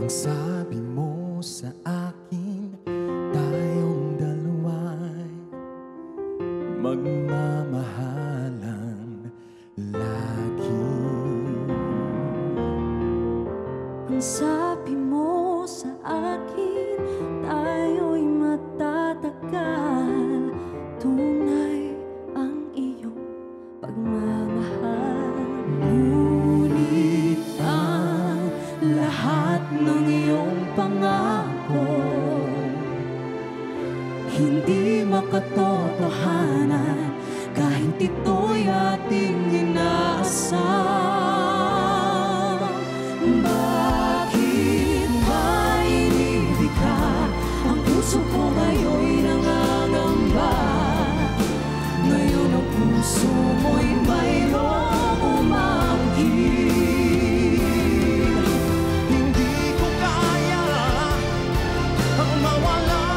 Ang sabi mo sa akin, tayong dalawa'y magmamahalan lagi. Ang sabi mo sa akin, tayo'y matatagal. Tunay ang iyong pagmamahal. Ngunit ang lahat ng iyong pangako hindi makatotohanan kahit ito'y ating inaasam. Bakit ba inibig ka? Ang puso ko ngayon'y nangangamba. Ngayon ang puso mo'y mayroong umangkin. Hindi ko kaya ang mawala.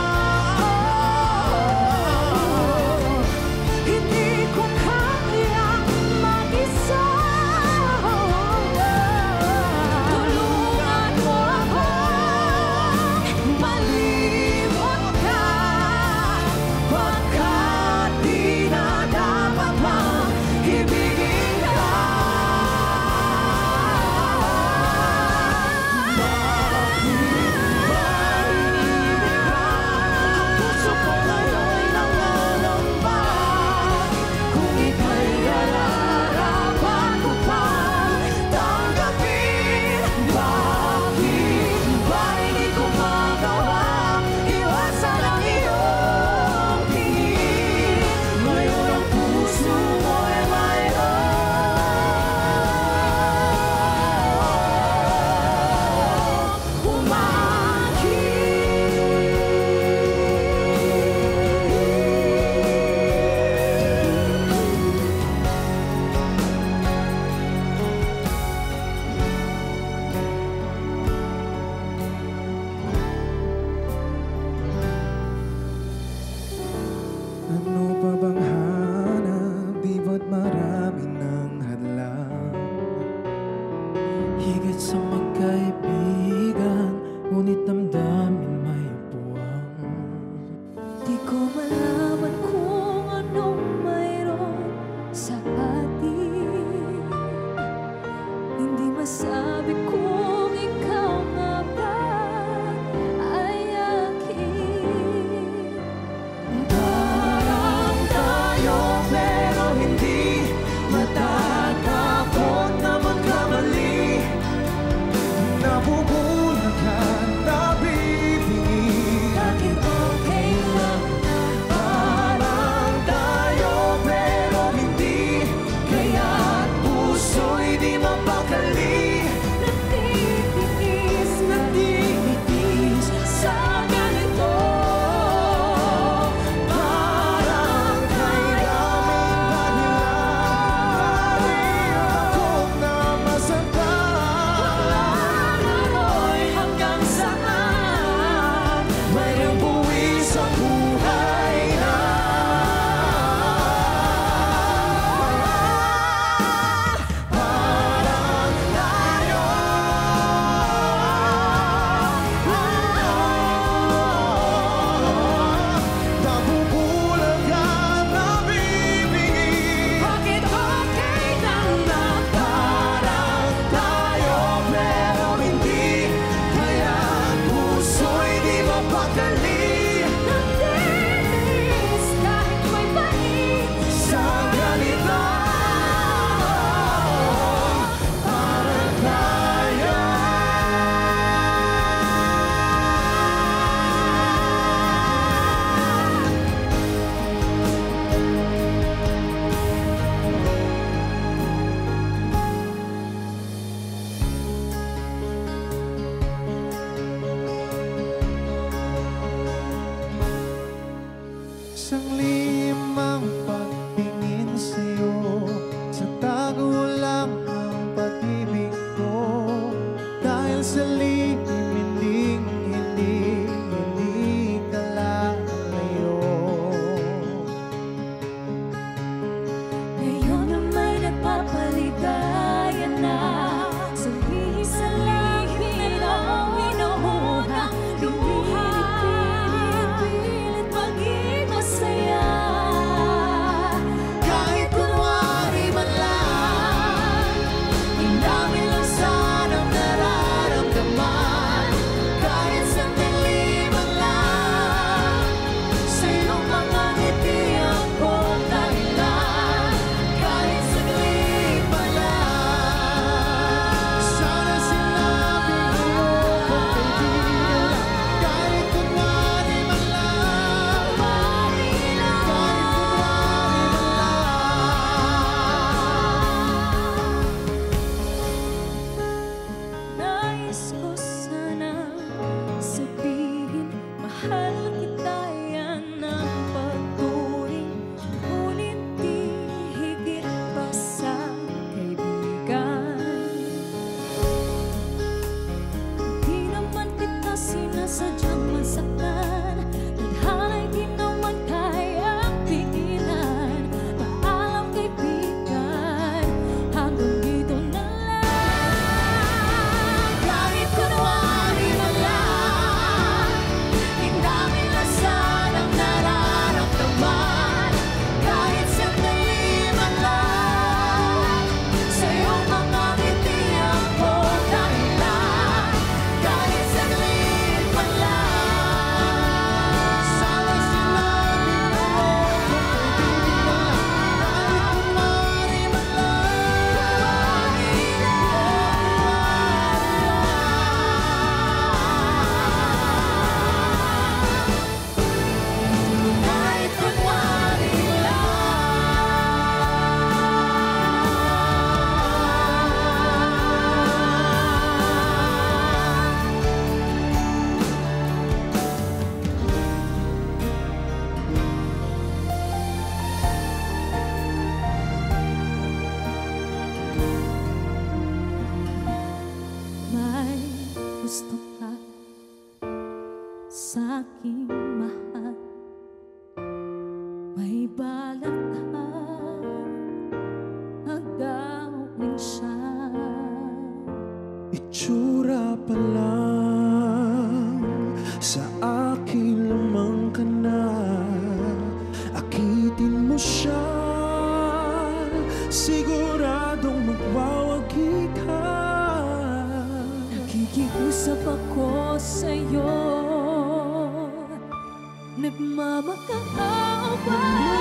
Hindi ko kayang mag-isa. Tulungan mo akong malimot ka, pagkat di na dapat mang ibigin ka. Ang puso ko ngayon'y nangangamba. Kung ika'y nararapat ko pang tanggapin, bakit ba hindi ko magawa iwasan ang iyong tingin? Ngayon ang puso mo'y mayroong Ano pa bang hanap? Di ba't marami ng hadlang? Higit sa magkaibigan, ngunit damdamin may puwang. Di ko malaman kung anong mayroon sa atin. Hindi masabi kung ikaw nga ba ay akin. Parang tayo pero hindi matatakot na magkamali. Nabubulagan, nabibingin. Bakit okay lang na Parang tayo pero hindi, kaya't puso'y di mapakali. nagtitiis sa ganito? Parang kailangan dahilan kung namasaktan. Ako'y hanggang saan Mayroong buwis sa buhay na parang gusto ka sa aking mahal. May balak ka agawin siya. Itsura pa lang sa akin lamang ka na. Akitin mo siya, siguradong magwawagi ka. Nakikiusap ako sa'yo, nagmamakaawa.